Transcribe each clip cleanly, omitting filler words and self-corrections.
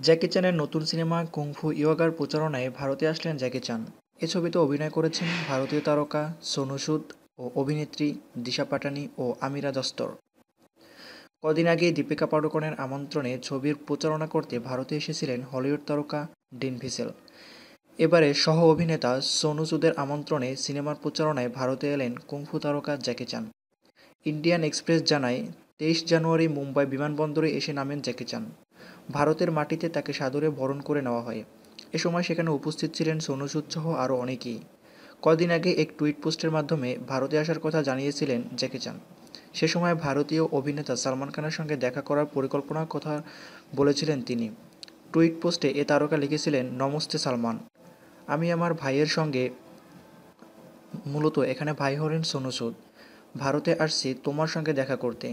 জ্যাকি চ্যানের নতুন cinema kung fu ইয়োগার প্রচারণায় ভারতে আসলেন জ্যাকি চান। এ ছবিতে অভিনয় করেছেন ভারতীয় তারকা সোনু সুদ ও অভিনেত্রী দিশা পাটানি ও আমিরা দস্তর। কদিন আগেই দীপিকা পাড়ুকোনের আমন্ত্রণে ছবির প্রচারণা করতে ভারতে এসেছিলেন হলিউড তারকা ডিন ভিসেল। এবারে সহ অভিনেতা সোনু সুদের আমন্ত্রণে সিনেমার প্রচারণায় ভারতে এলেন কুংফু তারকা জ্যাকি চান। ইন্ডিয়ান এক্সপ্রেস জানায়, 23 জানুয়ারি মুম্বাই বিমানবন্দরে এসে নামেন জ্যাকি চান। ভারতের মাটিতে তাকে সাদরে বরণ করে নেওয়া হয়। এ সময় সেখানে উপস্থিত ছিলেন সোনু সুদ সহ আরও অনেকেই। কদিন আগে এক টুইট পোস্টের মাধ্যমে ভারতে আসার কথা জানিয়েছিলেন জ্যাকি চান। সে সময় ভারতীয় অভিনেতা সালমান খানের সঙ্গে দেখা করার পরিকল্পনার কথা বলেছিলেন তিনি। টুইট পোস্টে এ তারকা লিখেছিলেন, নমস্তে সালমান, আমি আমার ভাইয়ের সঙ্গে, মূলত এখানে ভাই হলেন সোনু সুদ, ভারতে আসছি তোমার সঙ্গে দেখা করতে।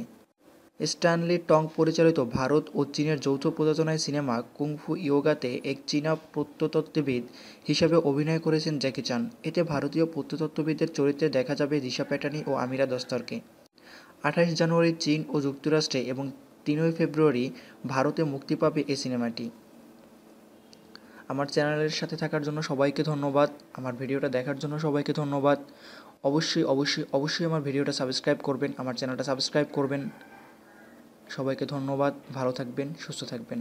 স্ট্যানলি টং পরিচালিত ভারত ও চীনের যৌথ প্রযোজনায় সিনেমা কুংফু ইয়োগাতে এক চীনা প্রত্নতত্ত্ববিদ হিসাবে অভিনয় করেছেন জ্যাকি চান। এতে ভারতীয় প্রত্নতত্ত্ববিদের চরিত্রে দেখা যাবে দিশা প্যাটানি ও আমিরা দস্তরকে। 28 জানুয়ারি চীন ও যুক্তরাষ্ট্রে এবং 3 ফেব্রুয়ারি ভারতে মুক্তি পাবে এই সিনেমাটি। আমার চ্যানেলের সাথে থাকার জন্য সবাইকে ধন্যবাদ। আমার ভিডিওটা দেখার জন্য সবাইকে ধন্যবাদ। অবশ্যই অবশ্যই অবশ্যই আমার ভিডিওটা সাবস্ক্রাইব করবেন, আমার চ্যানেলটা সাবস্ক্রাইব করবেন। সবাইকে ধন্যবাদ। ভালো থাকবেন, সুস্থ থাকবেন।